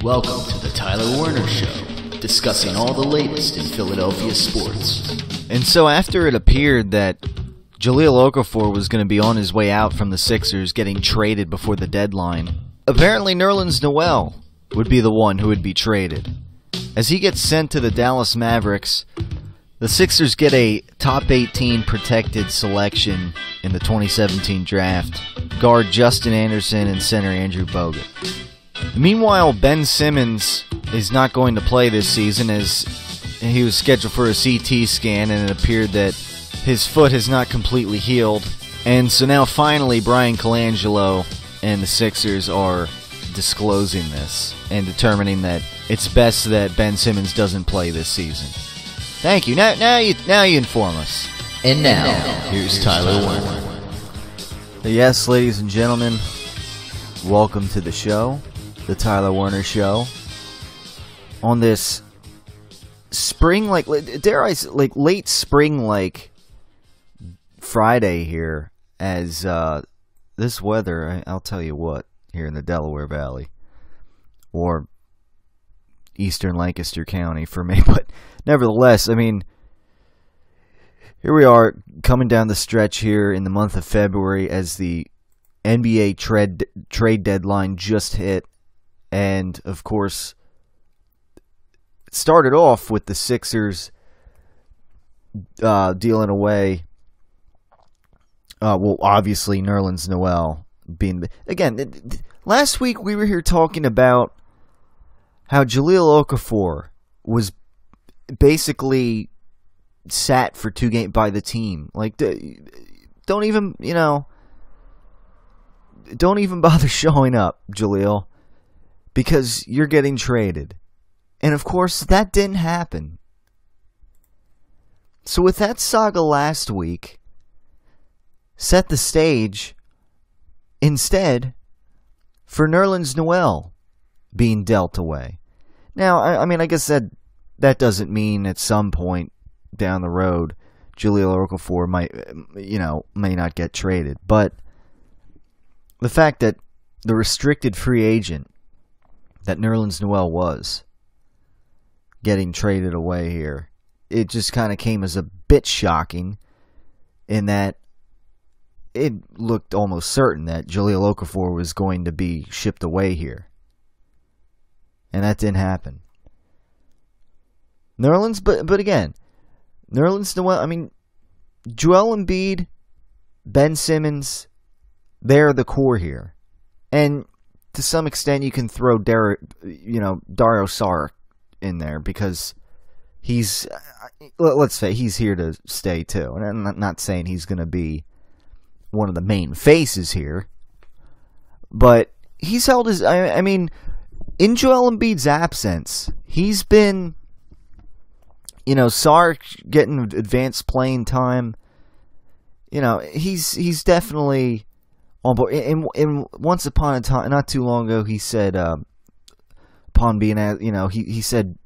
Welcome to the Tyler Werner Show, discussing all the latest in Philadelphia sports. And so after it appeared that Jahlil Okafor was going to be on his way out from the Sixers, getting traded before the deadline, apparently Nerlens Noel would be the one who would be traded. As he gets sent to the Dallas Mavericks, the Sixers get a top 18 protected selection in the 2017 draft, guard Justin Anderson and center Andrew Bogut. Meanwhile, Ben Simmons is not going to play this season as he was scheduled for a CT scan, and it appeared that his foot has not completely healed. And so now finally Brian Colangelo and the Sixers are disclosing this and determining that it's best that Ben Simmons doesn't play this season. Thank you. Now you inform us. And now, here's Tyler Werner. Yes, ladies and gentlemen, welcome to the show, the Tyler Werner Show. On this spring, late spring, Friday here, as this weather, I'll tell you what, here in the Delaware Valley, or eastern Lancaster County for me, but nevertheless, I mean, here we are coming down the stretch here in the month of February as the NBA trade deadline just hit, and of course, it started off with the Sixers dealing away. Obviously, Nerlens Noel being... Again, last week we were here talking about how Jahlil Okafor was basically sat for 2 games by the team. Don't even bother showing up, Jahlil, because you're getting traded. And of course, that didn't happen. So with that saga last week, set the stage instead for Nerlens Noel being dealt away. Now, I guess that doesn't mean at some point down the road Jahlil Okafor may not get traded, but the fact that the restricted free agent that Nerlens Noel was getting traded away here, it just kind of came as a bit shocking in that it looked almost certain that Jahlil Okafor was going to be shipped away here. And that didn't happen. But again, Nerlens Noel, Joel Embiid, Ben Simmons, they're the core here. And to some extent you can throw Dario Saric in there because let's say he's here to stay too. And I'm not saying he's going to be one of the main faces here, but he's held his... in Joel Embiid's absence, he's been, Saric getting advanced playing time. He's definitely on board. And once upon a time, not too long ago, he said, upon being asked, he said,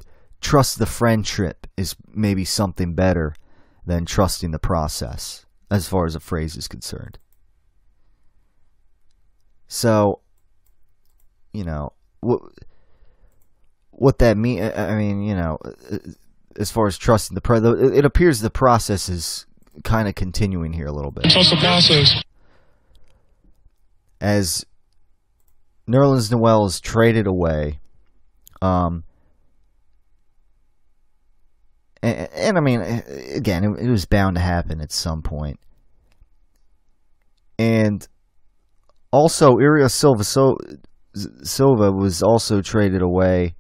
trust the friendship is maybe something better than trusting the process, as far as the phrase is concerned. So, what that means, as far as trusting the process, it appears the process is kind of continuing here a little bit. Trust the process. As Nerlens Noel is traded away, again, it was bound to happen at some point. And also, Ilyasova Silva was also traded away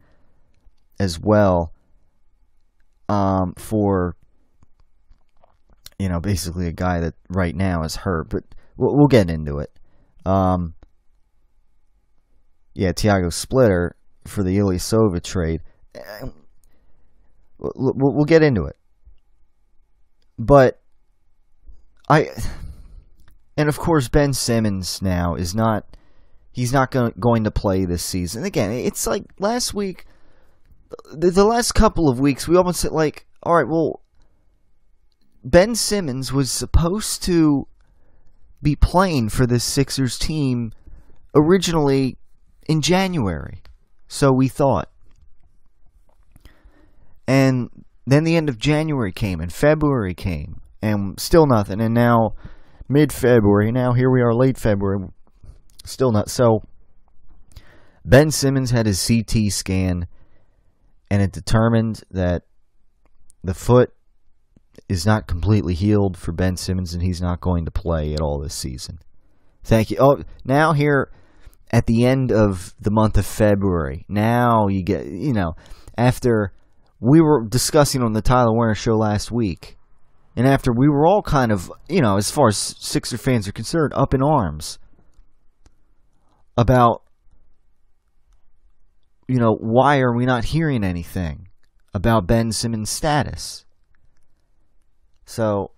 as well, for basically a guy that right now is hurt, but we'll get into it. Thiago Splitter for the Ilyasova trade. We'll get into it. But and of course Ben Simmons now is not going to play this season. Again, it's like last week, the last couple of weeks, we almost said all right, well, Ben Simmons was supposed to be playing for this Sixers team originally in January. So we thought. And then the end of January came, and February came, and still nothing. And now, mid-February, now here we are, late February, still not. So, Ben Simmons had his CT scan, and it determined that the foot is not completely healed for Ben Simmons, and he's not going to play at all this season. Thank you. Oh, now here at the end of the month of February, now you get, after we were discussing on the Tyler Werner show last week, and after we were all kind of, as far as Sixer fans are concerned, up in arms about, why are we not hearing anything about Ben Simmons' status? So,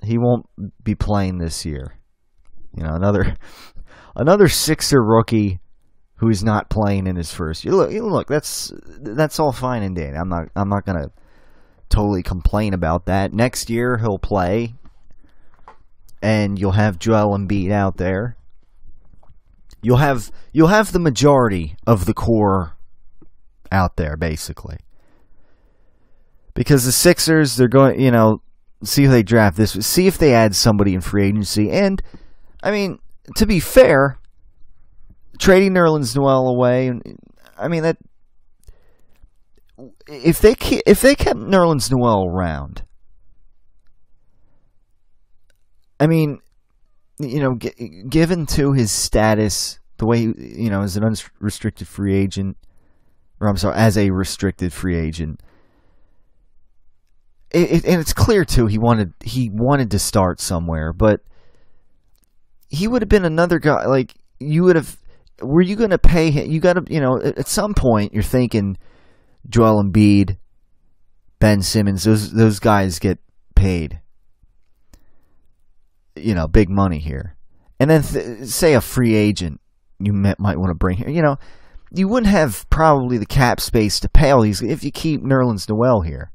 he won't be playing this year. Another Sixer rookie who's not playing in his first year. Look, that's all fine and dandy. I'm not gonna totally complain about that. Next year he'll play, and you'll have Joel Embiid out there. You'll have the majority of the core out there, basically. Because the Sixers, they're going, see if they draft this, see if they add somebody in free agency. And, to be fair, trading Nerlens Noel away, that if they kept Nerlens Noel around, given to his status, the way as an unrestricted free agent, as a restricted free agent, and it's clear too he wanted to start somewhere, but he would have been another guy. Like, you would have. Were you going to pay him? You got to, at some point, you're thinking Joel Embiid, Ben Simmons, those guys get paid, big money here. And then, say a free agent you might want to bring here. You wouldn't have probably the cap space to pay all these if you keep Nerlens Noel here.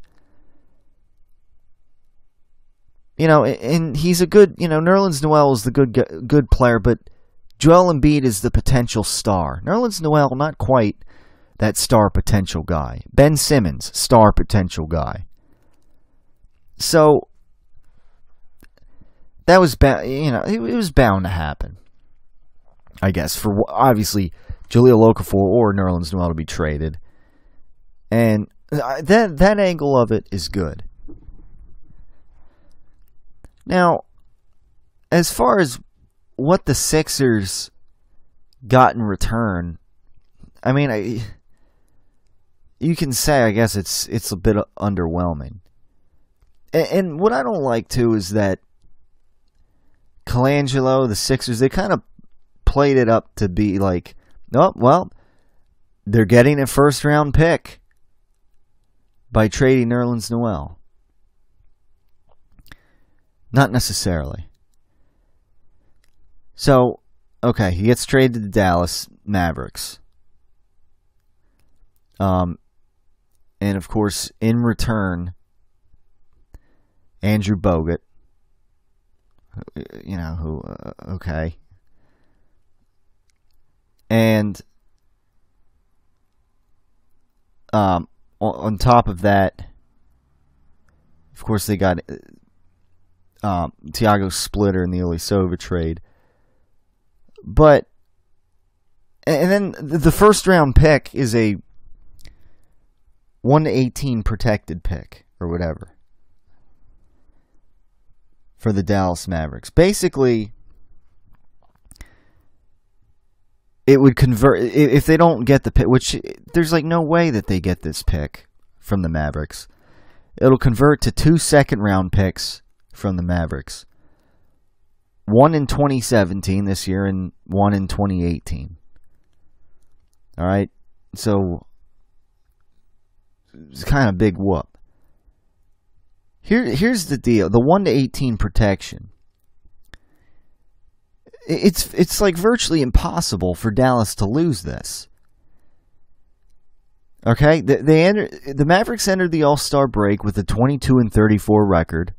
And he's a good, Nerlens Noel is the good player, but Joel Embiid is the potential star. Nerlens Noel, not quite that star potential guy. Ben Simmons, star potential guy. So that was it was bound to happen, I guess, for obviously Jahlil Okafor or Nerlens Noel to be traded, and that angle of it is good. Now, as far as what the Sixers got in return, you can say, I guess it's a bit underwhelming. And what I don't like too is that Colangelo, the Sixers, they kind of played it up to be like, oh, well, they're getting a first-round pick by trading Nerlens Noel. Not necessarily. So, okay, he gets traded to the Dallas Mavericks. And of course, in return, Andrew Bogut, okay. And on top of that, of course, they got Thiago Splitter in the Ilyasova trade. But, and then the first round pick is a 1-18 protected pick, or whatever, for the Dallas Mavericks. Basically, it would convert, if they don't get the pick, which there's like no way that they get this pick from the Mavericks, it'll convert to 2 second-round picks from the Mavericks. One in 2017 this year and one in 2018. All right? So, it's kind of a big whoop. Here's the deal. The 1-18 protection. It's like virtually impossible for Dallas to lose this. Okay? The Mavericks entered the All-Star break with a 22-34 record.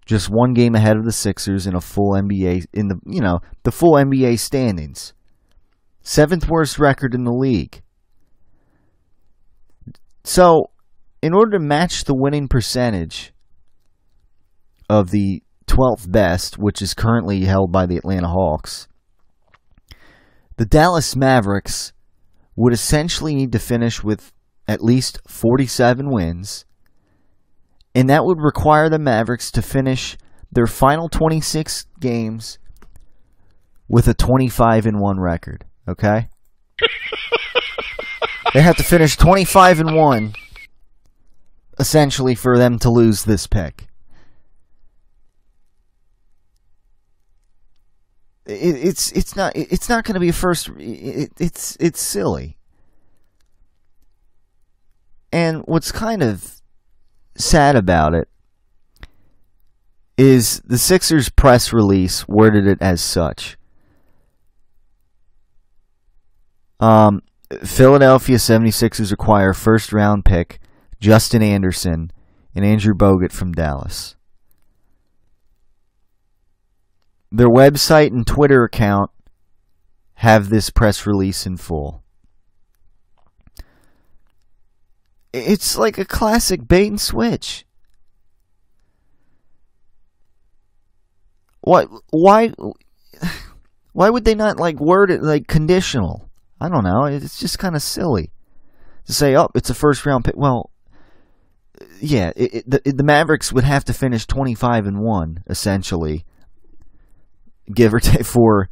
Just one game ahead of the Sixers in a full NBA, in the full NBA standings. 7th worst record in the league. So, in order to match the winning percentage of the 12th best, which is currently held by the Atlanta Hawks, the Dallas Mavericks would essentially need to finish with at least 47 wins, and that would require the Mavericks to finish their final 26 games with a 25-1 record, okay? They have to finish 25-1, essentially, for them to lose this pick. It's not going to be a first. It's silly. And what's kind of sad about it is the Sixers press release worded it as such. Philadelphia 76ers acquire first round pick Justin Anderson and Andrew Bogut from Dallas. Their website and Twitter account have this press release in full. It's like a classic bait and switch. Why would they not word it like conditional? I don't know. It's just kind of silly to say, "Oh, it's a first round pick." Well, yeah, the Mavericks would have to finish 25-1 essentially, give or take, for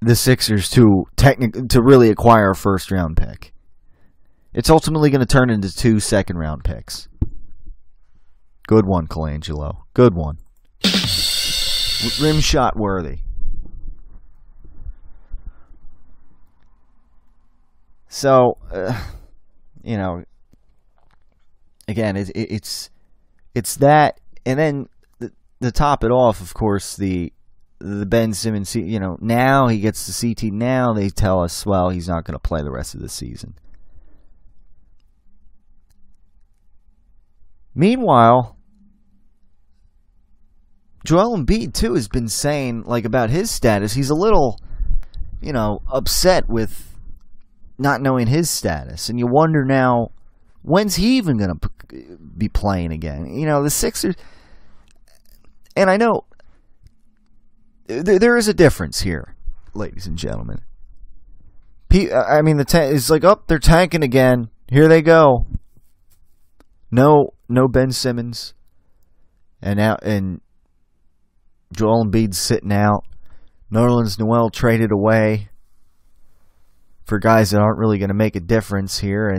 the Sixers to really acquire a first round pick. It's ultimately going to turn into 2 second-round picks. Good one, Colangelo. Good one. Rim shot worthy. So, again, it's that, and then to top it off, of course, the Ben Simmons, now he gets the CT. Now they tell us, well, he's not going to play the rest of the season. Meanwhile, Joel Embiid, too, has been saying, about his status, he's a little, upset with not knowing his status. And you wonder now, when's he even going to be playing again? The Sixers, and I know there is a difference here, ladies and gentlemen. It's like, oh, they're tanking again. Here they go. No Ben Simmons, and Joel Embiid's sitting out. Nerlens Noel traded away for guys that aren't really going to make a difference here,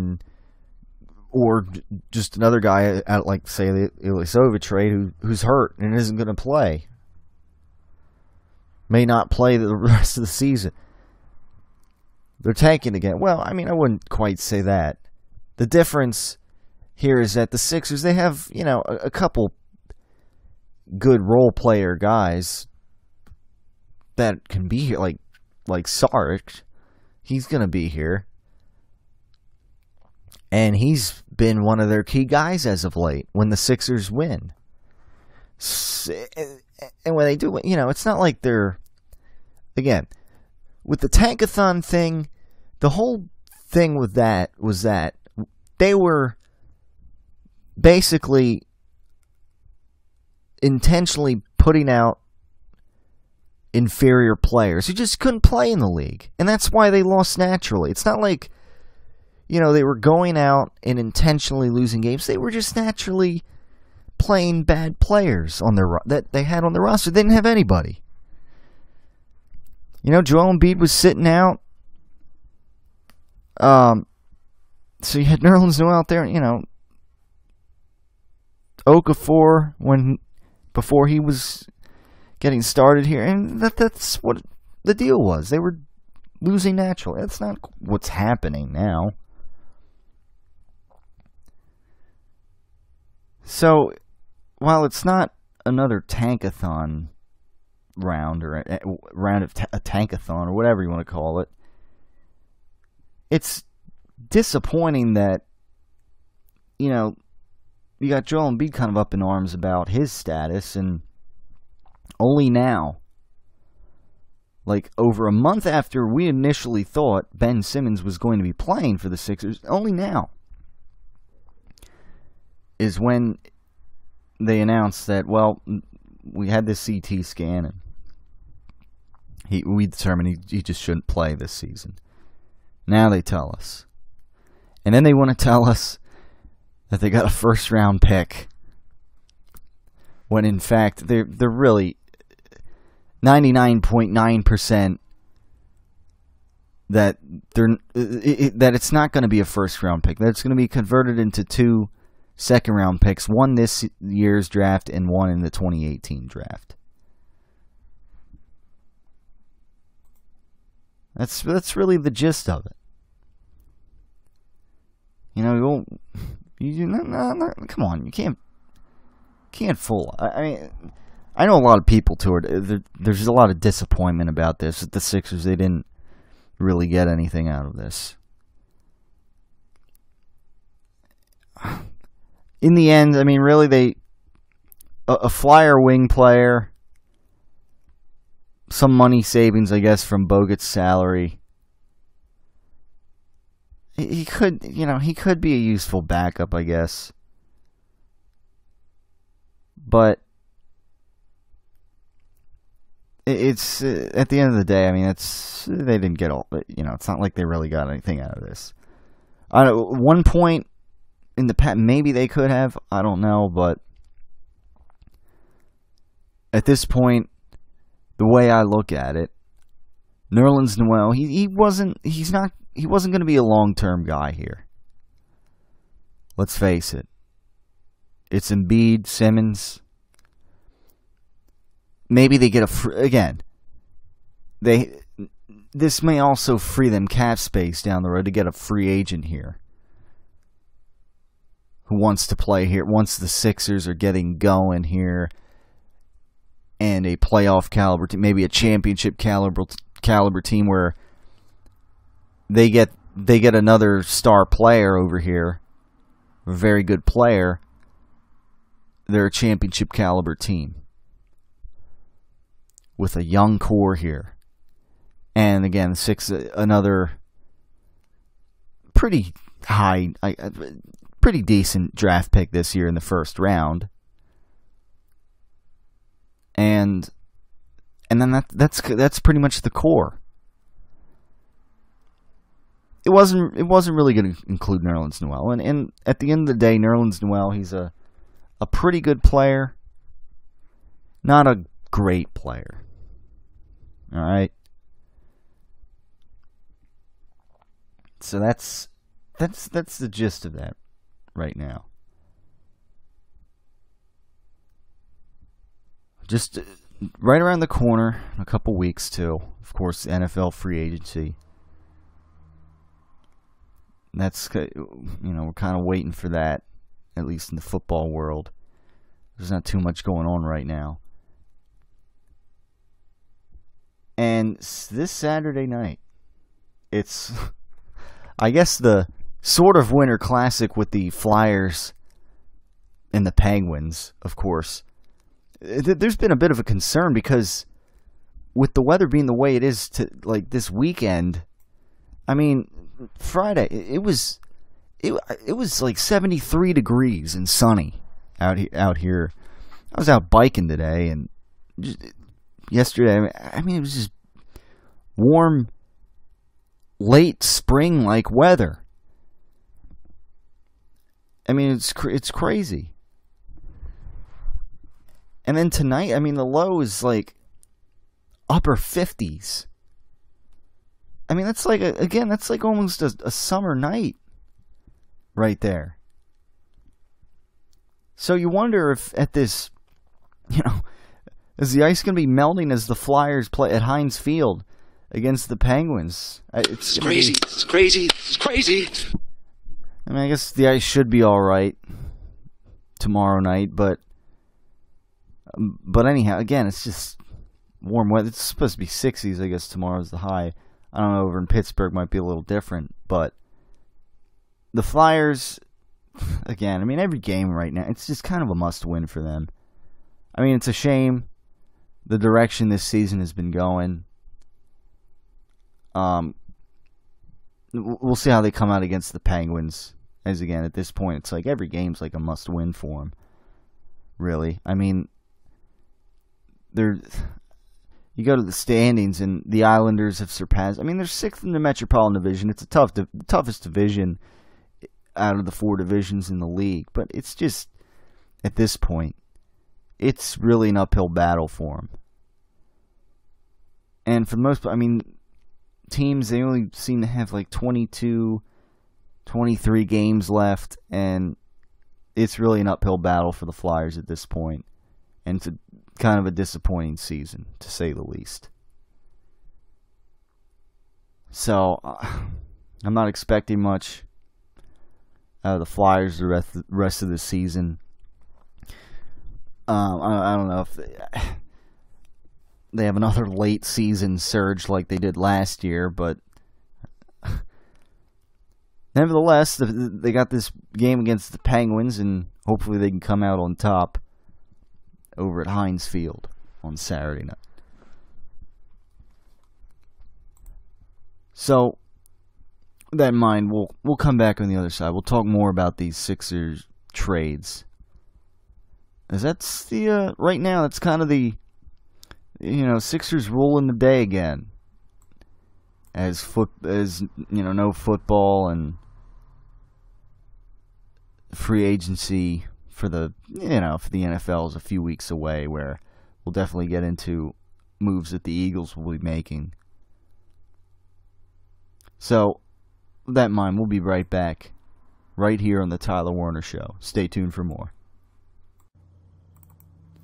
or just another guy out, say the Ilyasova trade who's hurt and isn't going to play. May not play the rest of the season. They're tanking again. Well, I wouldn't quite say that. The difference here is that the Sixers, they have, a couple good role player guys that can be here, like Saric. He's going to be here. And he's been one of their key guys as of late when the Sixers win. And when they do, it's not like they're, again, with the tankathon thing, the whole thing with that was that they were basically intentionally putting out inferior players who just couldn't play in the league. And that's why they lost naturally. It's not like, they were going out and intentionally losing games. They were just naturally playing bad players that they had on their roster. They didn't have anybody. Joel Embiid was sitting out. So you had Nerlens Noel out there, Okafor before he was getting started here, and that's what the deal was. They were losing naturally. That's not what's happening now. So, while it's not another tankathon round or a round of a tankathon or whatever you want to call it, it's disappointing that, you got Joel Embiid kind of up in arms about his status, and only now, like over a month after we initially thought Ben Simmons was going to be playing for the Sixers, only now is when they announced that, well, we had this CT scan and we determined he just shouldn't play this season. Now they tell us. And then they want to tell us that they got a first-round pick, when in fact they're really 99.9% that that it's not going to be a first-round pick. That it's going to be converted into 2 second-round picks, one this year's draft and one in the 2018 draft. That's really the gist of it. You know, come on, you can't fool. I mean, I know a lot of people there's a lot of disappointment about this. At the Sixers, they didn't really get anything out of this. In the end, I mean, really, a Flyer wing player, some money savings, I guess, from Bogut's salary. He could be a useful backup, I guess. But it's at the end of the day, I mean, they didn't get all. It's not like they really got anything out of this. At one point in the past, maybe they could have. I don't know, but at this point, the way I look at it, Nerlens Noel, he wasn't going to be a long-term guy here. Let's face it. It's Embiid, Simmons. Maybe they get this may also free them cap space down the road to get a free agent here who wants to play here once the Sixers are getting going here, and a playoff caliber team, maybe a championship caliber team where they get another star player over here, a very good player. They're a championship caliber team with a young core here. And again, another pretty high, pretty decent draft pick this year in the first round. And then that's pretty much the core. It wasn't really going to include Nerlens Noel, and at the end of the day, Nerlens Noel, he's a pretty good player, not a great player. All right. So that's the gist of that right now. Just right around the corner, in a couple weeks too. Of course, the NFL free agency. That's, we're kind of waiting for that, at least in the football world. There's not too much going on right now. And this Saturday night, it's, I guess, the sort of Winter Classic with the Flyers and the Penguins, of course. There's been a bit of a concern because with the weather being the way it is this weekend, I mean, Friday it was like 73 degrees and sunny out here. I was out biking today, and yesterday, I mean, it was just warm, late spring-like weather. I mean, it's crazy. And then tonight, I mean, the low is like upper 50s. I mean, that's like, that's like almost a summer night right there. So you wonder if at this, is the ice going to be melting as the Flyers play at Heinz Field against the Penguins? It's crazy. It's crazy. It's crazy. I mean, I guess the ice should be all right tomorrow night, but anyhow, again, it's just warm weather. It's supposed to be 60s, I guess tomorrow's the high. I don't know, over in Pittsburgh might be a little different, but the Flyers, again, I mean, every game right now, it's just kind of a must-win for them. I mean, it's a shame the direction this season has been going. We'll see how they come out against the Penguins. As again, at this point, it's like every game's like a must-win for them. Really, I mean, you go to the standings, and the Islanders have surpassed. I mean, they're 6th in the Metropolitan Division. It's the toughest division out of the 4 divisions in the league. But it's just, at this point, it's really an uphill battle for them. And for the most part, I mean, teams, they only seem to have like 22, 23 games left, and it's really an uphill battle for the Flyers at this point. And it's kind of a disappointing season, to say the least. So, I'm not expecting much out of the Flyers the rest of the season. I don't know if they have another late season surge like they did last year, but nevertheless, they got this game against the Penguins, and hopefully they can come out on top over at Heinz Field on Saturday night. So, with that in mind, we'll come back on the other side. We'll talk more about these Sixers trades. As that's the right now, that's kind of the Sixers ruling the day again. As no football and free agency for the NFL is a few weeks away, where we'll definitely get into moves that the Eagles will be making. So, with that in mind, we'll be right back, right here on the Tyler Werner Show. Stay tuned for more.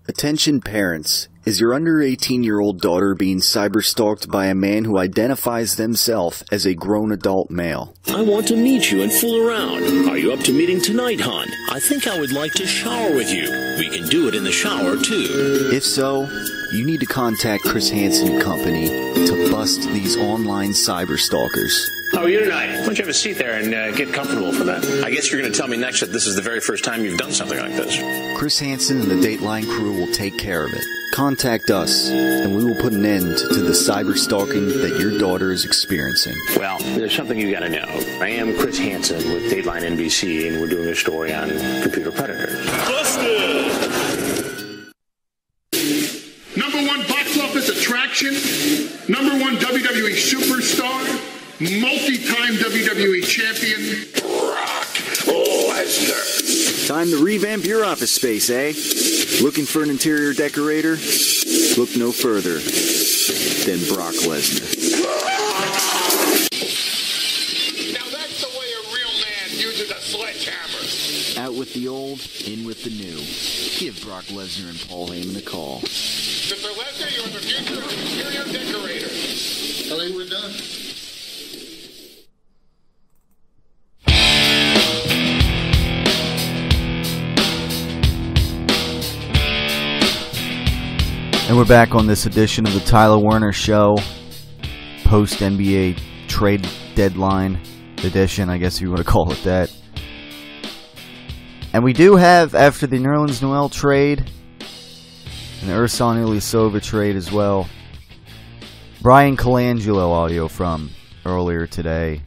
Attention parents, is your under 18-year-old daughter being cyber-stalked by a man who identifies themselves as a grown adult male? I want to meet you and fool around. Are you up to meeting tonight, hon? I think I would like to shower with you. We can do it in the shower, too. If so, you need to contact Chris Hansen Company to bust these online cyber-stalkers. How are you tonight? Why don't you have a seat there and get comfortable for that? I guess you're going to tell me next that this is the very first time you've done something like this. Chris Hansen and the Dateline crew will take care of it. Contact us, and we will put an end to the cyber stalking that your daughter is experiencing. Well, there's something you got to know. I am Chris Hansen with Dateline NBC, and we're doing a story on computer predators. Busted! #1 box office attraction, #1 WWE superstar, multi-time WWE champion, Brock Lesnar. Time to revamp your office space, eh? Looking for an interior decorator? Look no further than Brock Lesnar. Now that's the way a real man uses a sledgehammer. Out with the old, in with the new. Give Brock Lesnar and Paul Heyman a call. Mr. Lesnar, you're the future of interior decorator. I think we're done. And we're back on this edition of the Tyler Werner Show, post-NBA trade deadline edition, I guess if you want to call it that. And we do have, after the Nerlens Noel trade, and the Ersan Ilyasova trade as well, Brian Colangelo audio from earlier today,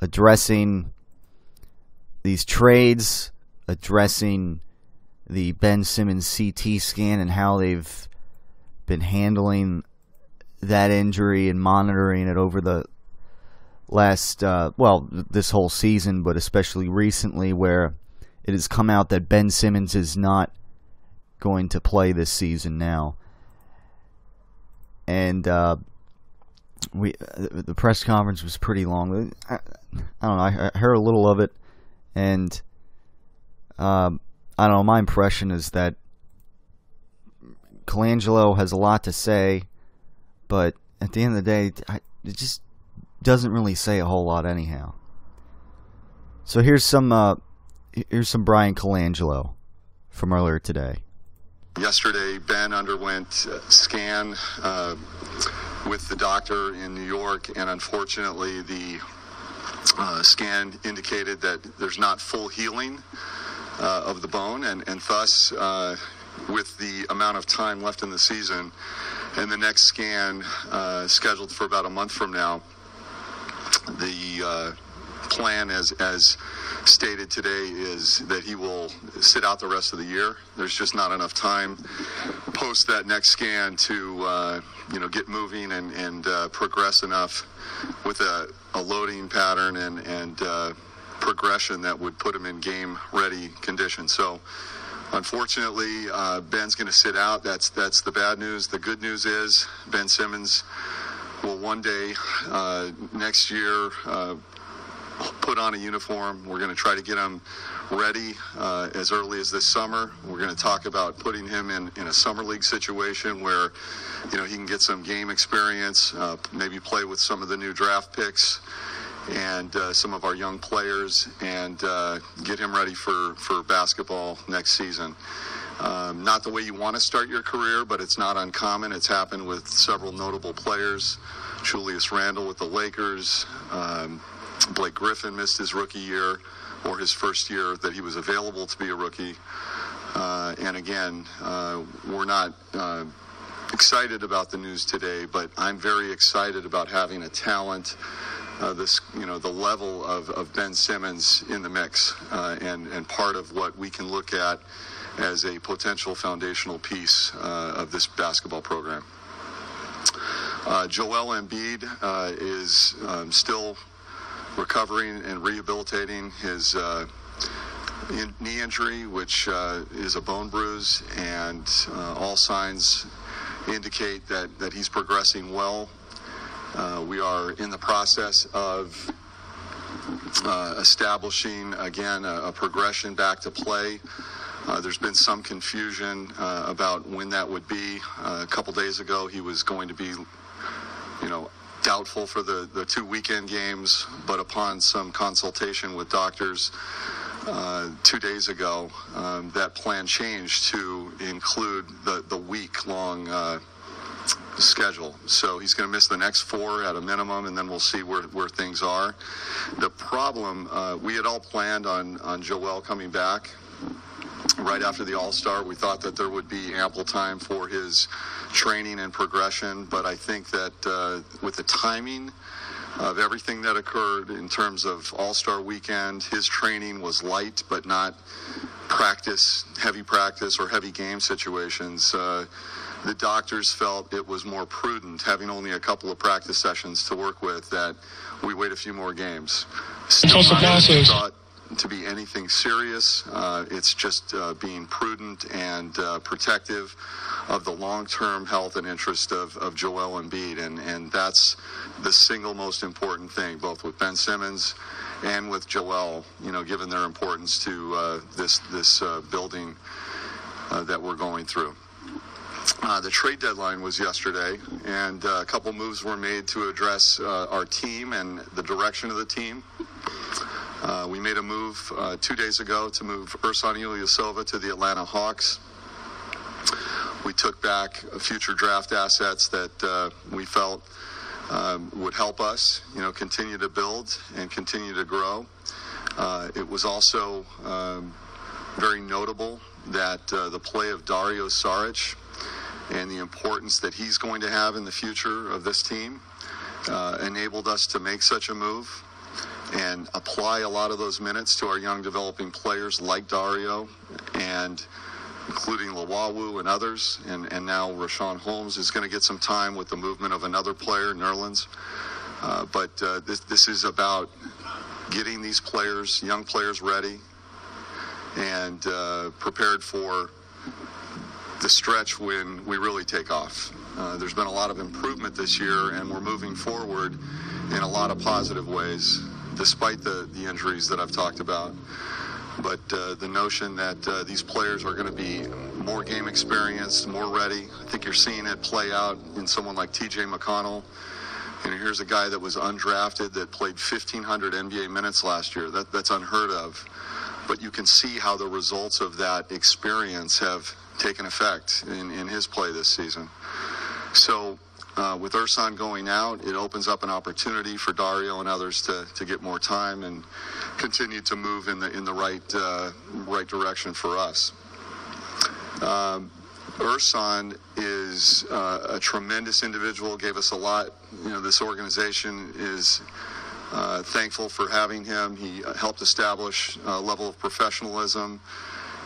addressing these trades, addressing the Ben Simmons CT scan and how they've been handling that injury and monitoring it over the last, this whole season, but especially recently, where it has come out that Ben Simmons is not going to play this season now. And the press conference was pretty long. I don't know, I heard a little of it, and I don't know, my impression is that Colangelo has a lot to say, but at the end of the day, it just doesn't really say a whole lot anyhow. So here's some Brian Colangelo from earlier today. Yesterday, Ben underwent a scan with the doctor in New York, and unfortunately, the scan indicated that there's not full healing of the bone, and thus, with the amount of time left in the season, and the next scan scheduled for about a month from now. The plan, as stated today, is that he will sit out the rest of the year. There's just not enough time post that next scan to get moving and progress enough with a loading pattern and progression that would put him in game ready condition. So unfortunately, Ben's going to sit out. That's the bad news. The good news is Ben Simmons will one day next year put on a uniform. We're going to try to get him ready as early as this summer. We're going to talk about putting him in a summer league situation where he can get some game experience, maybe play with some of the new draft picks and some of our young players, and get him ready for basketball next season. Not the way you want to start your career, but it's not uncommon. It's happened with several notable players. Julius Randle with the Lakers. Blake Griffin missed his rookie year, or his first year that he was available to be a rookie. And again, we're not excited about the news today, but I'm very excited about having a talent, the level of Ben Simmons in the mix, and part of what we can look at as a potential foundational piece of this basketball program. Joel Embiid is still recovering and rehabilitating his knee injury, which is a bone bruise, and all signs indicate that he's progressing well. We are in the process of establishing, again, a progression back to play. There's been some confusion about when that would be. A couple days ago, he was going to be, doubtful for the 2 weekend games, but upon some consultation with doctors 2 days ago, that plan changed to include the week-long schedule. So he's going to miss the next 4 at a minimum, and then we'll see where things are. The problem, we had all planned on Joel coming back right after the All-Star. We thought that there would be ample time for his training and progression, but I think that with the timing of everything that occurred in terms of All-Star weekend, his training was light, but not heavy practice or heavy game situations. The doctors felt it was more prudent, having only a couple of practice sessions to work with, that we wait a few more games. Still not thought to be anything serious. It's just being prudent and protective of the long-term health and interest of Joel Embiid, and that's the single most important thing, both with Ben Simmons and with Joel, given their importance to this building that we're going through. The trade deadline was yesterday, and a couple moves were made to address our team and the direction of the team. We made a move 2 days ago to move Ersan Ilyasova to the Atlanta Hawks. We took back future draft assets that we felt would help us, continue to build and continue to grow. It was also very notable that the play of Dario Saric and the importance that he's going to have in the future of this team enabled us to make such a move and apply a lot of those minutes to our young developing players like Dario, and including Lawawu and others, and now Rashawn Holmes is going to get some time with the movement of another player, Nerlens. But this is about getting these players, young players, ready and prepared for the stretch when we really take off. There's been a lot of improvement this year, and we're moving forward in a lot of positive ways, despite the injuries that I've talked about. But the notion that these players are going to be more game experienced, more ready, I think you're seeing it play out in someone like T.J. McConnell. Here's a guy that was undrafted that played 1,500 NBA minutes last year. That's unheard of. But you can see how the results of that experience have taken effect in his play this season. So with Ersan going out, it opens up an opportunity for Dario and others to get more time and continue to move in the right direction for us. Ersan is a tremendous individual, gave us a lot. This organization is thankful for having him. He helped establish a level of professionalism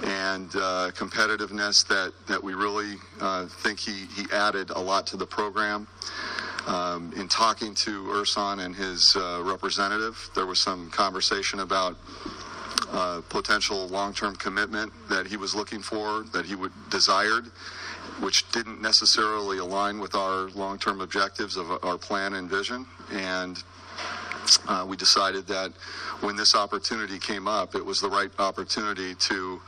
and competitiveness that we really think he added a lot to the program. In talking to Ersan and his representative, there was some conversation about potential long-term commitment that he was looking for, that he desired, which didn't necessarily align with our long-term objectives of our plan and vision. And we decided that when this opportunity came up, it was the right opportunity to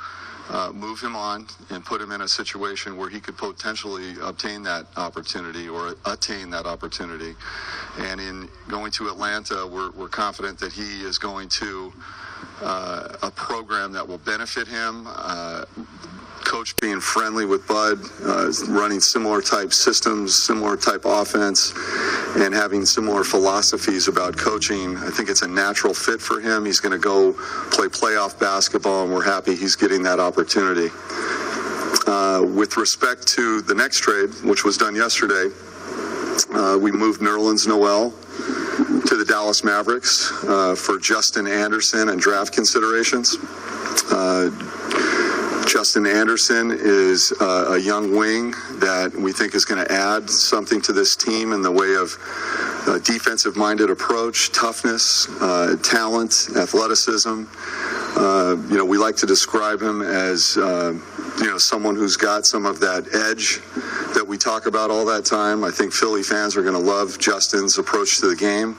move him on and put him in a situation where he could potentially obtain that opportunity or attain that opportunity. And in going to Atlanta, we're confident that he is going to a program that will benefit him. Coach being friendly with Bud, running similar type systems, similar type offense, and having similar philosophies about coaching. I think it's a natural fit for him. He's going to go play playoff basketball, and we're happy he's getting that opportunity. With respect to the next trade, which was done yesterday, we moved Nerlens Noel to the Dallas Mavericks for Justin Anderson and draft considerations. Justin Anderson is a young wing that we think is going to add something to this team in the way of a defensive-minded approach, toughness, talent, athleticism. We like to describe him as, someone who's got some of that edge that we talk about all that time. I think Philly fans are going to love Justin's approach to the game.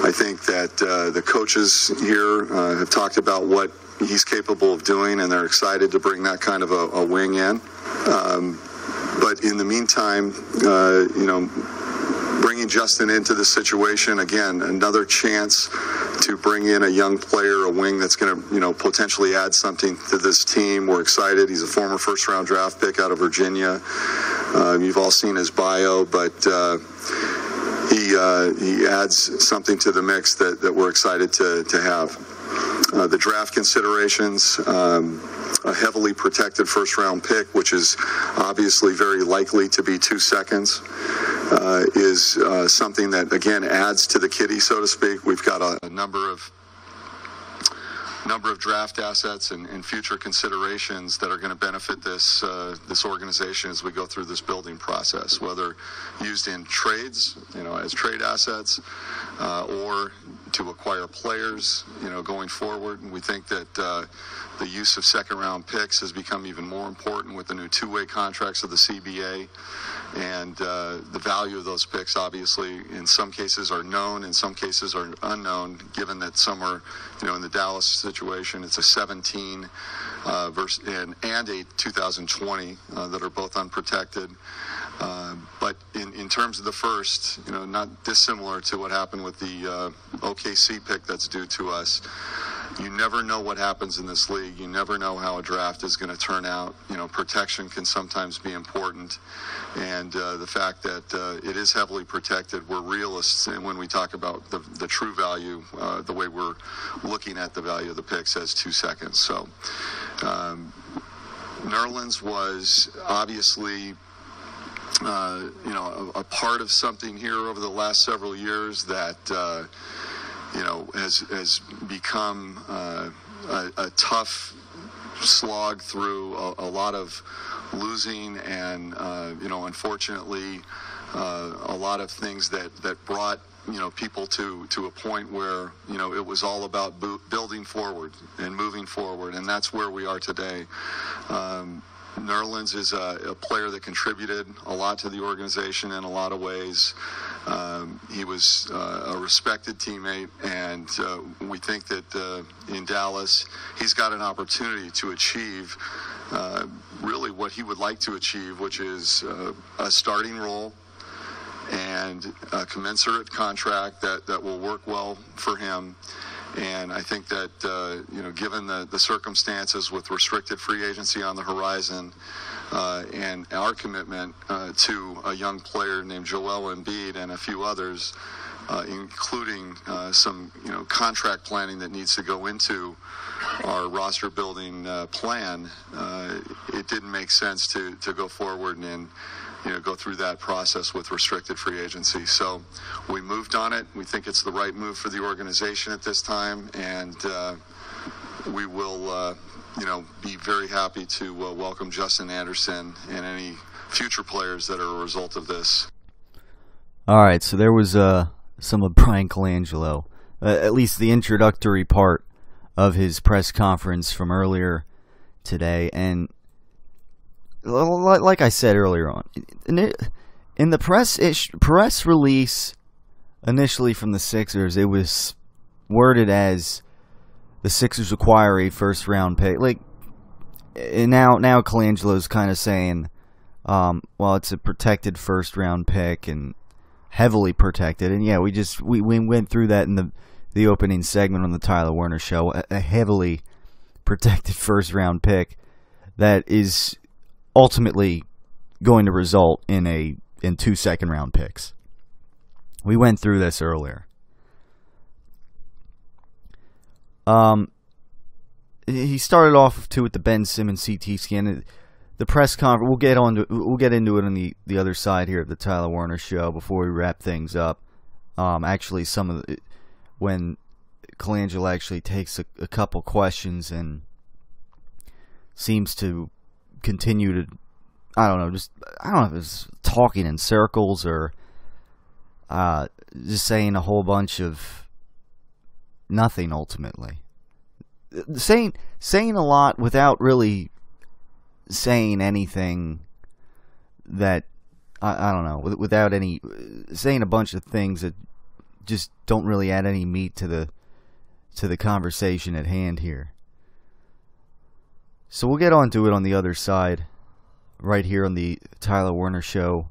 I think that the coaches here have talked about what he's capable of doing, and they're excited to bring that kind of a wing in. But in the meantime, bringing Justin into the situation, again, another chance to bring in a young player, a wing that's going to, potentially add something to this team. We're excited. He's a former first-round draft pick out of Virginia. You've all seen his bio, but he adds something to the mix that we're excited to have. The draft considerations, a heavily protected first-round pick, which is obviously very likely to be 2 seconds, is something that, again, adds to the kitty, so to speak. We've got a number of draft assets and future considerations that are going to benefit this organization as we go through this building process, whether used in trades, as trade assets, or to acquire players, going forward. And we think that the use of second-round picks has become even more important with the new two-way contracts of the CBA. And the value of those picks, obviously, in some cases are known, in some cases are unknown, given that some are, in the Dallas situation, it's a 17 and a 2020 that are both unprotected. But in terms of the first, not dissimilar to what happened with the OKC pick that's due to us. You never know what happens in this league. You never know how a draft is going to turn out. Protection can sometimes be important. And the fact that it is heavily protected, we're realists when we talk about the true value, the way we're looking at the value of the picks as 2 seconds. So Nerlens was obviously a part of something here over the last several years that has become a tough slog through a lot of losing and unfortunately a lot of things that brought people to a point where it was all about building forward and moving forward, and that's where we are today. Nerlens is a player that contributed a lot to the organization in a lot of ways. He was a respected teammate, and we think that in Dallas, he's got an opportunity to achieve really what he would like to achieve, which is a starting role and a commensurate contract that will work well for him. And I think that, given the circumstances with restricted free agency on the horizon and our commitment to a young player named Joel Embiid and a few others, including some, contract planning that needs to go into our roster building plan, it didn't make sense to go forward and go through that process with restricted free agency. So we moved on it. We think it's the right move for the organization at this time, and we will be very happy to welcome Justin Anderson and any future players that are a result of this. All right, so there was some of Brian Colangelo, at least the introductory part of his press conference from earlier today. And like I said earlier on, in the press release initially from the Sixers, it was worded as the Sixers acquire a first-round pick. And now Colangelo's kind of saying, well, it's a protected first-round pick and heavily protected. And yeah, we went through that in the opening segment on the Tyler Werner Show. A heavily protected first-round pick that is ultimately going to result in 2 second-round picks. We went through this earlier. He started off too with the Ben Simmons CT scan. The press conference. We'll get into it on the other side here of the Tyler Werner Show before we wrap things up. Actually, when Colangelo actually takes a couple questions and seems to continue to, I don't know if it's talking in circles or just saying a whole bunch of nothing ultimately. Saying a lot without really saying anything that I don't know, without any saying a bunch of things that just don't really add any meat to the conversation at hand here. So we'll get on to it on the other side, right here on the Tyler Werner Show,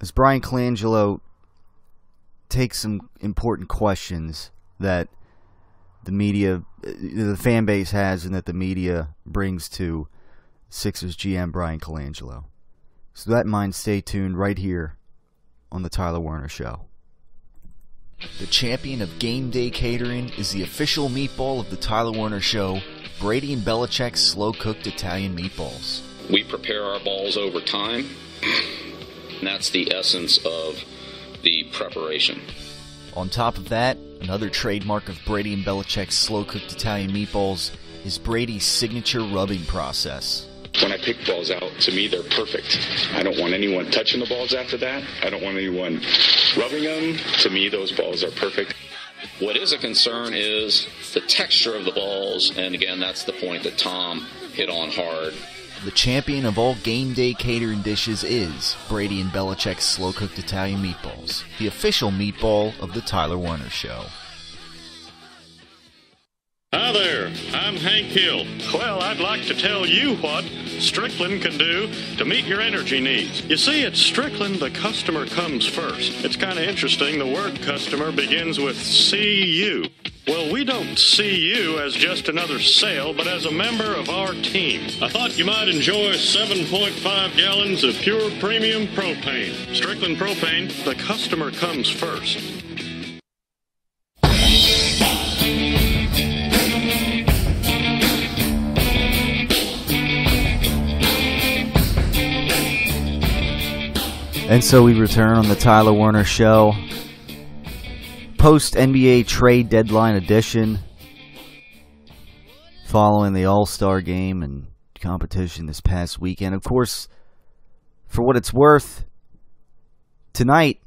as Brian Colangelo takes some important questions that the media, the fan base has, and that the media brings to Sixers GM Brian Colangelo. So that in mind, stay tuned right here on the Tyler Werner Show. The champion of game day catering is the official meatball of the Tyler Werner Show, Brady and Belichick's slow-cooked Italian meatballs. We prepare our balls over time, and that's the essence of the preparation. On top of that, another trademark of Brady and Belichick's slow-cooked Italian meatballs is Brady's signature rubbing process. When I pick balls out, to me, they're perfect. I don't want anyone touching the balls after that. I don't want anyone rubbing them. To me, those balls are perfect. What is a concern is the texture of the balls, and again, that's the point that Tom hit on hard. The champion of all game day catering dishes is Brady and Belichick's slow-cooked Italian meatballs, the official meatball of the Tyler Werner Show. Hi there, I'm Hank Hill. Well, I'd like to tell you what Strickland can do to meet your energy needs. You see, at Strickland, the customer comes first. It's kind of interesting, the word customer begins with C-U. Well, we don't see you as just another sale, but as a member of our team. I thought you might enjoy 7.5 gallons of pure premium propane. Strickland Propane, the customer comes first. And so we return on the Tyler Werner Show, post-NBA trade deadline edition, following the All-Star game and competition this past weekend. Of course, for what it's worth, tonight,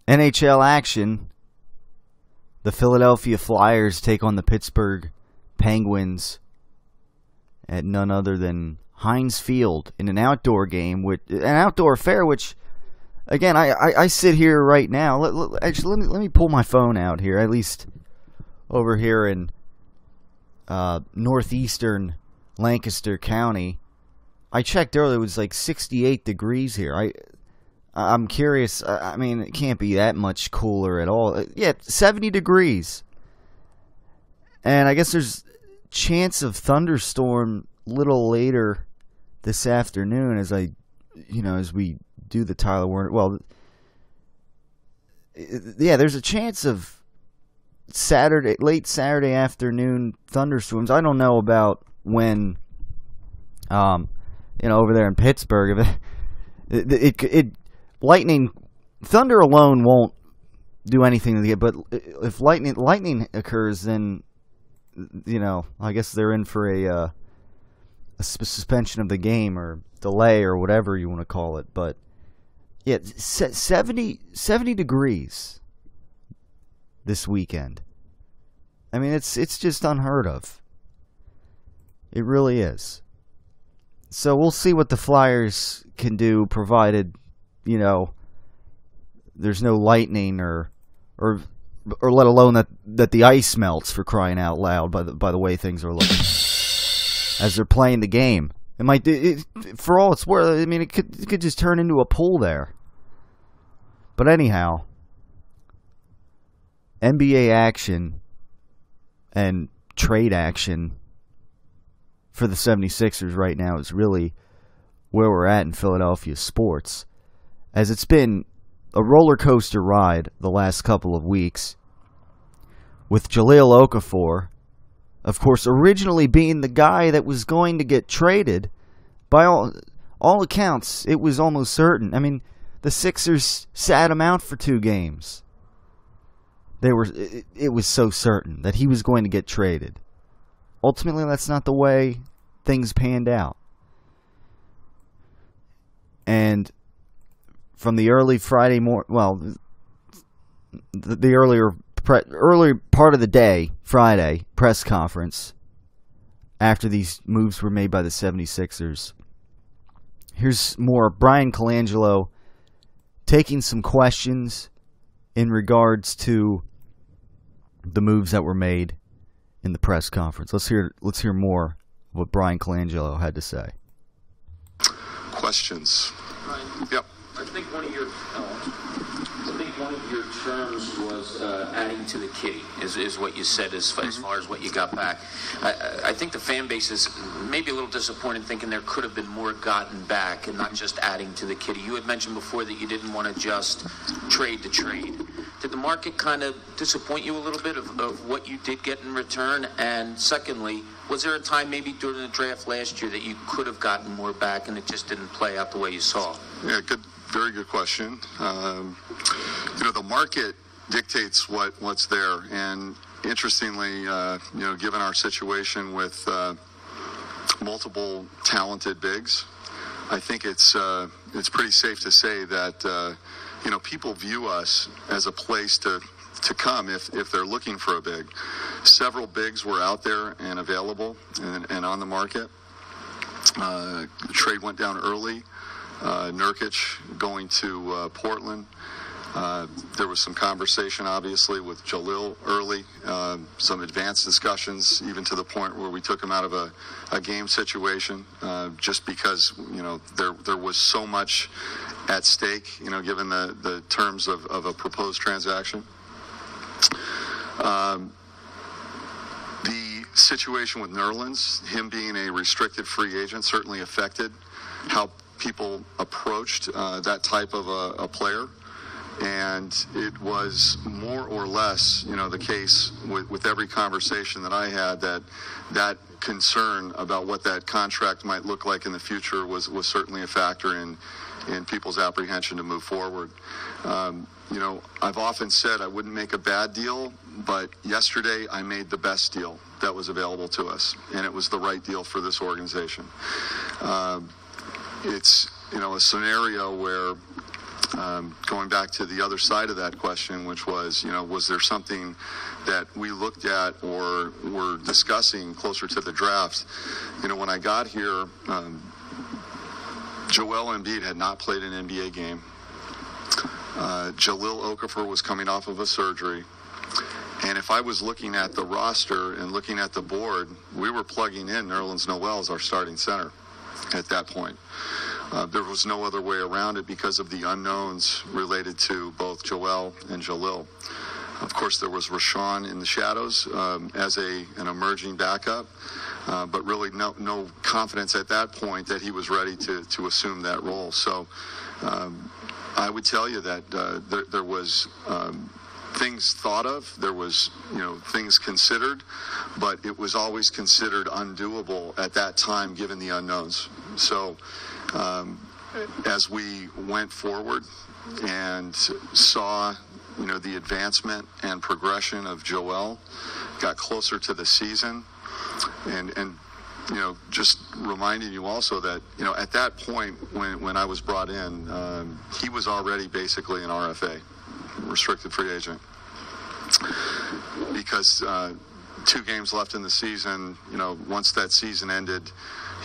NHL action, the Philadelphia Flyers take on the Pittsburgh Penguins at none other than Heinz Field in an outdoor game, an outdoor affair, which... Again, I sit here right now. Actually, let me pull my phone out here. At least over here in northeastern Lancaster County, I checked earlier. It was like 68 degrees here. I'm curious. I mean, it can't be that much cooler at all. Yeah, 70 degrees. And I guess there's chance of thunderstorm a little later this afternoon as we do the Tyler Werner. Well, yeah, there's a chance of late Saturday afternoon thunderstorms. I don't know about when, over there in Pittsburgh, lightning, thunder alone won't do anything to get. But if lightning occurs, then I guess they're in for a suspension of the game or delay or whatever you want to call it. But yeah, 70 degrees this weekend. I mean, it's just unheard of. It really is. So we'll see what the Flyers can do, provided there's no lightning or let alone that the ice melts, for crying out loud, by the way things are looking as they're playing the game. It might, for all it's worth, I mean, it could just turn into a pool there. But anyhow, NBA action and trade action for the 76ers right now is really where we're at in Philadelphia sports, as it's been a roller coaster ride the last couple of weeks, with Jahlil Okafor, of course, originally being the guy that was going to get traded. By all accounts, it was almost certain. I mean, the Sixers sat him out for 2 games. It was so certain that he was going to get traded. Ultimately, that's not the way things panned out. And from the early Friday morning, the earlier part of the day, Friday, press conference, after these moves were made by the 76ers, here's more Brian Colangelo taking some questions in regards to the moves that were made in the press conference. Let's hear more of what Brian Colangelo had to say. Questions? Brian, yep. I think one of your terms was adding to the kitty, is what you said as far as what you got back. I think the fan base is maybe a little disappointed, thinking there could have been more gotten back and not just adding to the kitty. You had mentioned before that you didn't want to just trade to trade. Did the market kind of disappoint you a little bit of what you did get in return? And secondly, was there a time maybe during the draft last year that you could have gotten more back and it just didn't play out the way you saw? Yeah, very good question. The market dictates what's there, and interestingly, given our situation with multiple talented bigs, I think it's pretty safe to say that people view us as a place to come if they're looking for a big. Several bigs were out there and available and on the market. The trade went down early. Nurkic going to Portland. There was some conversation, obviously, with Jahlil early, some advanced discussions, even to the point where we took him out of a game situation, just because, there was so much at stake, given the terms of a proposed transaction. The situation with Nerlens, him being a restricted free agent, certainly affected how people approached that type of a player. And it was more or less, the case with every conversation that I had, that concern about what that contract might look like in the future was certainly a factor in people's apprehension to move forward. I've often said I wouldn't make a bad deal, but yesterday I made the best deal that was available to us, and it was the right deal for this organization. It's, a scenario where, going back to the other side of that question, which was, was there something that we looked at or were discussing closer to the draft? When I got here, Joel Embiid had not played an NBA game. Jahlil Okafor was coming off of a surgery. And if I was looking at the roster and looking at the board, we were plugging in Nerlens Noel as our starting center at that point. There was no other way around it because of the unknowns related to both Joel and Jahlil. Of course, there was Rashawn in the shadows as an emerging backup, but really no confidence at that point that he was ready to assume that role. So I would tell you that there was things thought of, there was, things considered, but it was always considered undoable at that time given the unknowns. So as we went forward and saw, the advancement and progression of Joel, got closer to the season, and just reminding you also that, at that point when I was brought in, he was already basically an RFA, restricted free agent, because 2 games left in the season, once that season ended,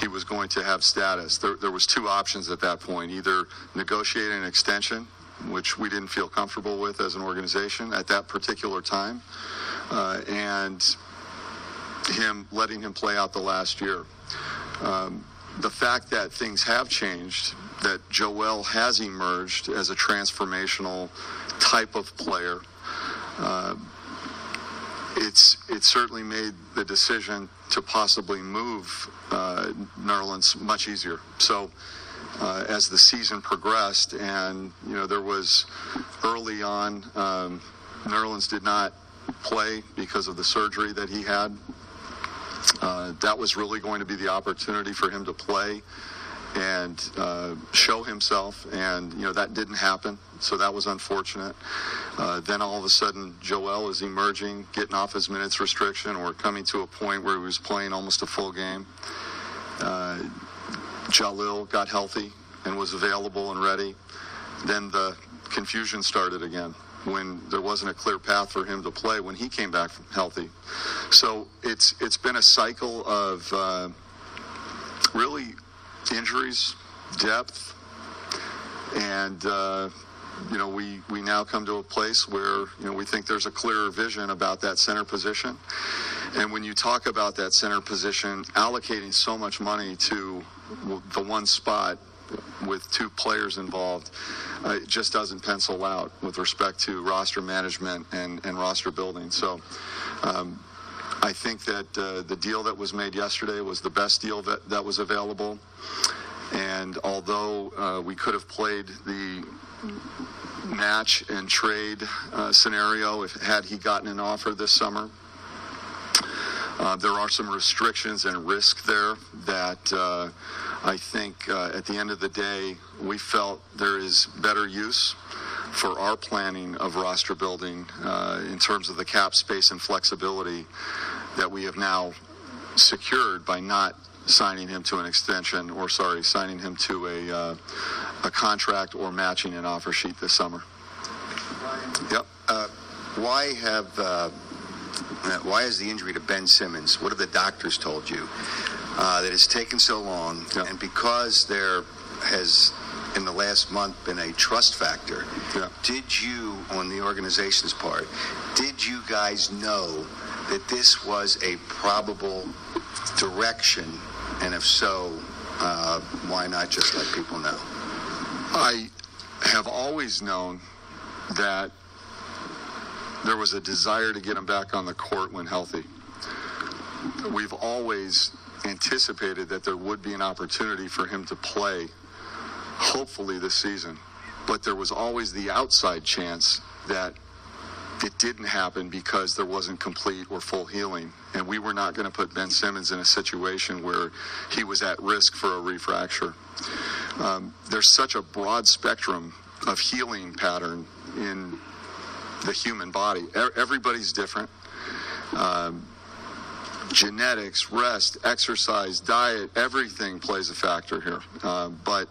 he was going to have status. There was 2 options at that point: either negotiate an extension, which we didn't feel comfortable with as an organization at that particular time, and letting him play out the last year. The fact that things have changed, that Joel has emerged as a transformational type of player, it certainly made the decision to possibly move Nerlens much easier. So as the season progressed, and there was early on, Nerlens did not play because of the surgery that he had. That was really going to be the opportunity for him to play and show himself, and that didn't happen, so that was unfortunate. Then all of a sudden Joel is emerging, getting off his minutes restriction, or coming to a point where he was playing almost a full game. Jalil got healthy and was available and ready. Then the confusion started again when there wasn't a clear path for him to play when he came back healthy. So it's been a cycle of really injuries, depth, and we now come to a place where we think there's a clearer vision about that center position. And when you talk about that center position, allocating so much money to the one spot with 2 players involved, it just doesn't pencil out with respect to roster management and roster building. So I think that the deal that was made yesterday was the best deal that was available. And although we could have played the match and trade scenario had he gotten an offer this summer, there are some restrictions and risk there that I think at the end of the day, we felt there is better use for our planning of roster building in terms of the cap space and flexibility that we have now secured by not signing him to an extension, or signing him to a contract or matching an offer sheet this summer. Yep. Why is the injury to Ben Simmons? What have the doctors told you that it's taken so long? Yeah. And because there has, in the last month, been a trust factor, did you, on the organization's part, did you guys know that this was a probable direction? And if so, why not just let people know? I have always known that there was a desire to get him back on the court when healthy. We've always anticipated that there would be an opportunity for him to play, hopefully this season. But there was always the outside chance that it didn't happen because there wasn't complete or full healing. And we were not going to put Ben Simmons in a situation where he was at risk for a refracture. There's such a broad spectrum of healing pattern in the human body. Everybody's different. Genetics, rest, exercise, diet, everything plays a factor here. But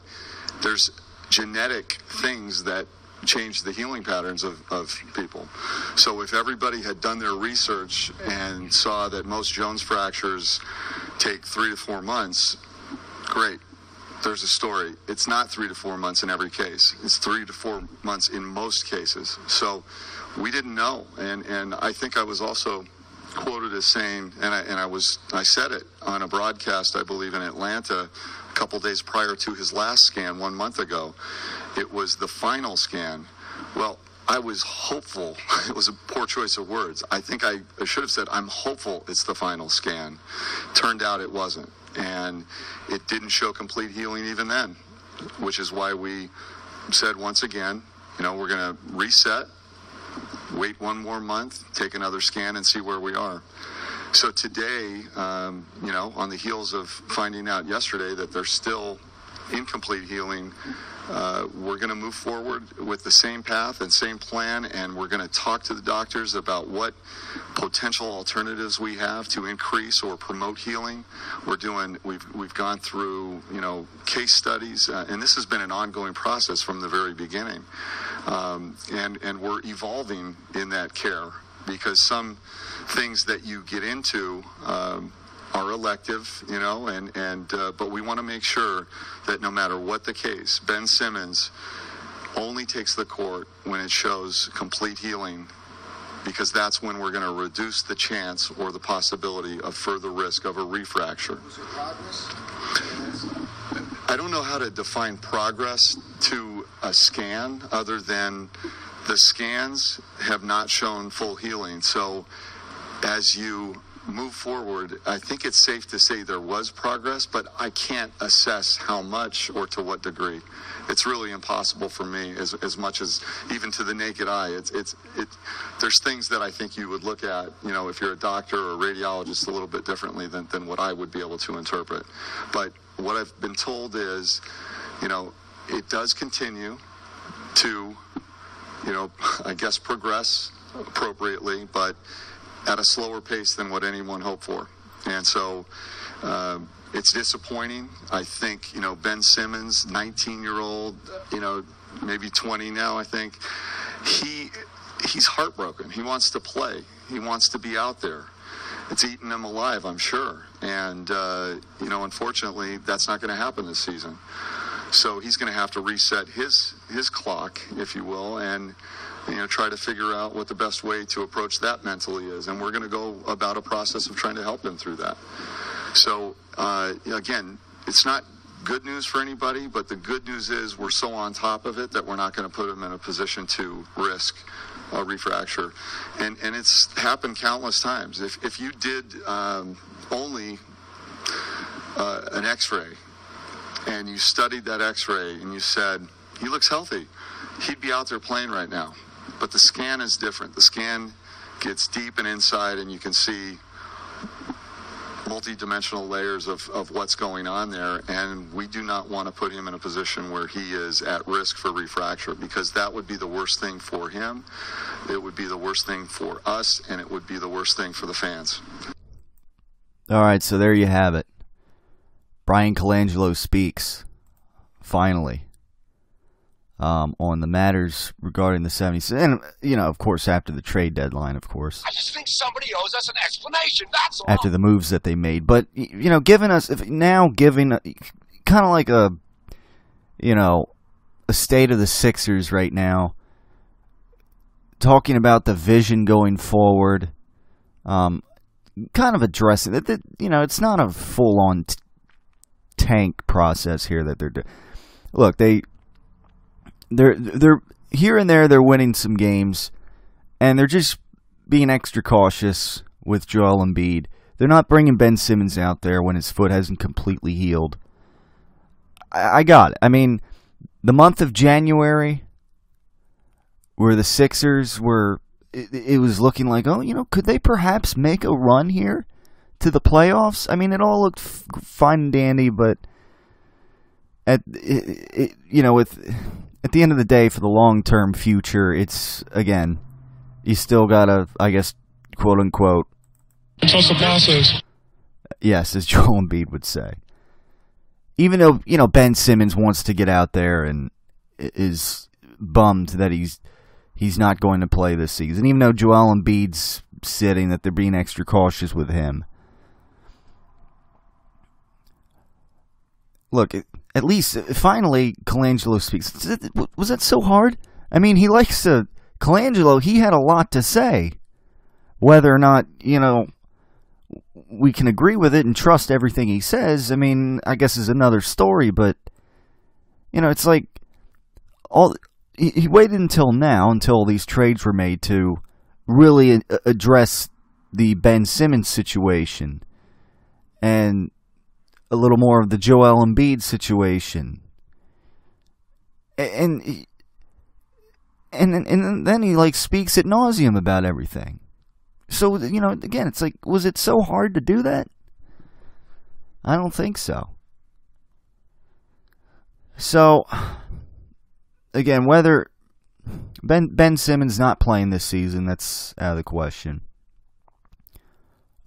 there's genetic things that change the healing patterns of people. So if everybody had done their research and saw that most Jones fractures take 3 to 4 months, great. There's a story. It's not 3 to 4 months in every case. It's 3 to 4 months in most cases. So we didn't know. And I think I was also quoted as saying, and I said it on a broadcast, I believe, in Atlanta a couple days prior to his last scan 1 month ago. It was the final scan. Well, I was hopeful. It was a poor choice of words. I think I should have said, I'm hopeful it's the final scan. Turned out it wasn't. And it didn't show complete healing even then, which is why we said once again, we're going to reset, wait one more month, take another scan, and see where we are. So today, on the heels of finding out yesterday that there's still incomplete healing, we're going to move forward with the same path and same plan, and we're going to talk to the doctors about what potential alternatives we have to increase or promote healing. We've gone through, case studies, and this has been an ongoing process from the very beginning. And we're evolving in that care, because some things that you get into are elective, but we want to make sure that no matter what the case, Ben Simmons only takes the court when it shows complete healing, because that's when we're going to reduce the chance or the possibility of further risk of a refracture. I don't know how to define progress to a scan other than the scans have not shown full healing. So as you move forward, I think it's safe to say there was progress, but I can't assess how much or to what degree. It's really impossible for me, as much as even to the naked eye. There's things that I think you would look at, if you're a doctor or a radiologist, a little bit differently than what I would be able to interpret. But what I've been told is, it does continue to, I guess, progress appropriately, but at a slower pace than what anyone hoped for. And so it's disappointing. I think, Ben Simmons, 19-year-old, maybe 20 now, I think, he's heartbroken. He wants to play. He wants to be out there. It's eaten him alive, I'm sure. And, unfortunately, that's not going to happen this season. So he's going to have to reset his clock, if you will, and try to figure out what the best way to approach that mentally is. And we're going to go about a process of trying to help him through that. So, again, it's not good news for anybody, but the good news is we're so on top of it that we're not going to put him in a position to risk a refracture. And it's happened countless times. If you did only an x-ray and you studied that x-ray and you said, he looks healthy, he'd be out there playing right now. But the scan is different. The scan gets deep and inside, and you can see multi-dimensional layers of what's going on there, and we do not want to put him in a position where he is at risk for refracture, because that would be the worst thing for him, it would be the worst thing for us, and it would be the worst thing for the fans. All right, so there you have it. Brian Colangelo speaks, finally, on the matters regarding the 76ers. And, of course, after the trade deadline, of course. I just think somebody owes us an explanation, that's all. After the moves that they made. But, giving us, kind of like a state of the Sixers right now, talking about the vision going forward, kind of addressing that, it's not a full-on tank process here that they're doing. Look, they're here and there, they're winning some games, and they're just being extra cautious with Joel Embiid. They're not bringing Ben Simmons out there when his foot hasn't completely healed. I got it. I mean, the month of January, where the Sixers were, it was looking like, could they perhaps make a run here to the playoffs? I mean, it all looked fine and dandy, but at the end of the day, for the long-term future, it's, again, you still gotta, I guess, quote-unquote, trust the process. Yes, as Joel Embiid would say. Even though, Ben Simmons wants to get out there and is bummed that he's not going to play this season, even though Joel Embiid's sitting, that they're being extra cautious with him. Look, at least, finally, Colangelo speaks. Was that so hard? I mean, Colangelo, he had a lot to say. Whether or not, we can agree with it and trust everything he says, I mean, I guess is another story, but, it's like, he waited until now, until these trades were made, to really address the Ben Simmons situation, and a little more of the Joel Embiid situation. And And then he, like, speaks ad nauseum about everything. So, you know, again, it's like, was it so hard to do that? I don't think so. So, again, whether Ben Simmons not playing this season, that's out of the question.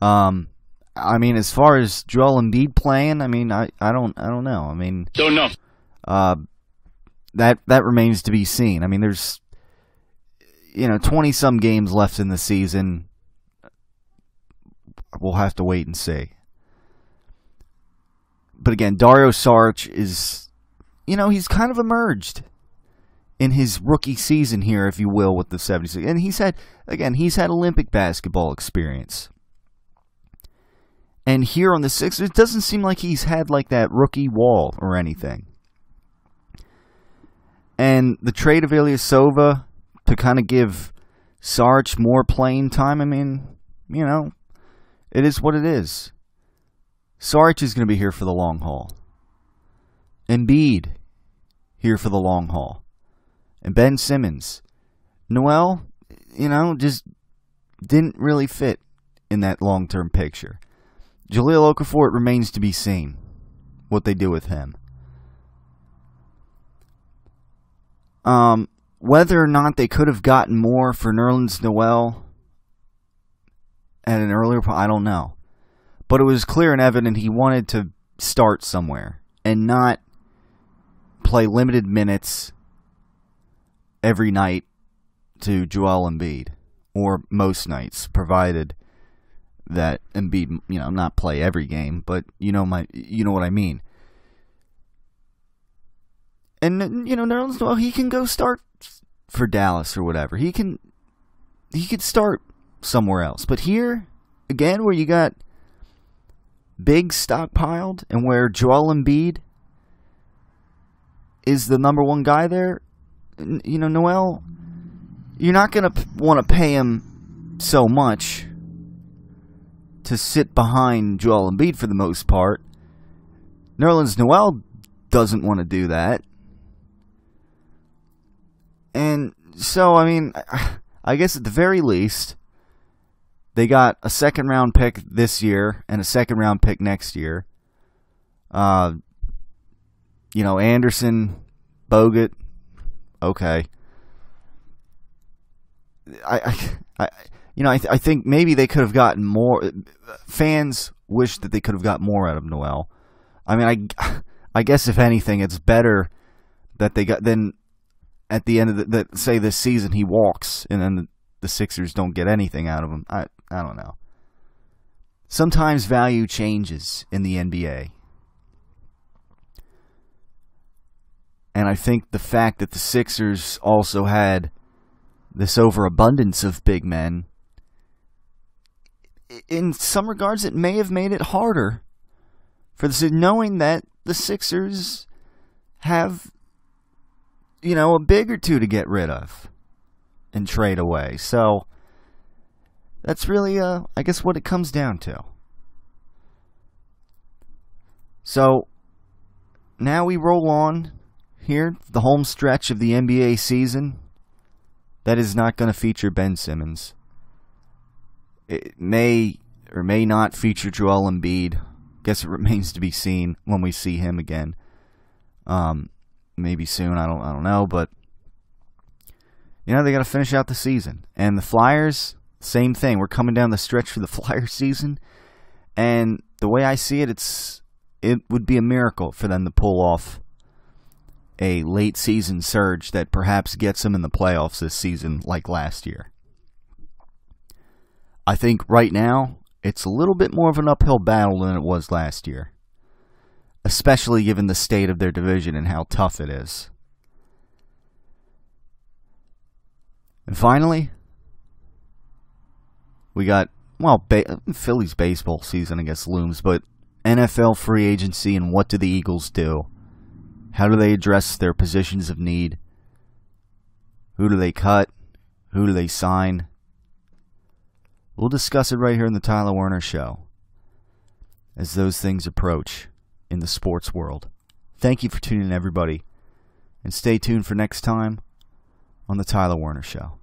I mean, as far as Joel Embiid playing, I mean, I don't know. I mean, don't know. That remains to be seen. I mean, there's 20-some games left in the season. We'll have to wait and see. But again, Dario Saric is, he's kind of emerged in his rookie season here, if you will, with the 76ers. And he's had Olympic basketball experience. And here on the Sixers, it doesn't seem like he's had like that rookie wall or anything. And the trade of Ilyasova to kind of give Saric more playing time, I mean, it is what it is. Saric is going to be here for the long haul. Embiid, here for the long haul. And Ben Simmons. Noel, just didn't really fit in that long-term picture. Jahlil Okafor, it remains to be seen what they do with him. Whether or not they could have gotten more for Nerlens Noel at an earlier point, I don't know. But it was clear and evident he wanted to start somewhere and not play limited minutes every night to Joel Embiid, or most nights, provided that Embiid, not play every game, but you know what I mean. And Nerlens Noel, he can go start for Dallas or whatever. He could start somewhere else. But here, again, where you got big stockpiled and where Joel Embiid is the number one guy there, Noel, you're not going to want to pay him so much to sit behind Joel Embiid for the most part. Nerlens Noel doesn't want to do that. And so, I mean, I guess at the very least, they got a second-round pick this year and a second-round pick next year. Anderson, Bogut, okay. I think maybe they could have gotten more. Fans wish that they could have got more out of Noel. I mean, I guess if anything, it's better that they got then at the end of say this season he walks and then the Sixers don't get anything out of him. I don't know. Sometimes value changes in the NBA. And I think the fact that the Sixers also had this overabundance of big men, in some regards, it may have made it harder for knowing that the Sixers have, a big or two to get rid of and trade away. So that's really, I guess, what it comes down to. So now we roll on here, the home stretch of the NBA season. That is not going to feature Ben Simmons. It may or may not feature Joel Embiid. Guess it remains to be seen when we see him again. Maybe soon. I don't know, but they got to finish out the season. And the Flyers, same thing. We're coming down the stretch for the Flyers season, and the way I see it, it would be a miracle for them to pull off a late season surge that perhaps gets them in the playoffs this season like last year. I think right now it's a little bit more of an uphill battle than it was last year, especially given the state of their division and how tough it is. And finally, we got, Phillies baseball season, I guess, looms, but NFL free agency and what do the Eagles do? How do they address their positions of need? Who do they cut? Who do they sign? We'll discuss it right here in the Tyler Werner Show as those things approach in the sports world. Thank you for tuning in, everybody. And stay tuned for next time on The Tyler Werner Show.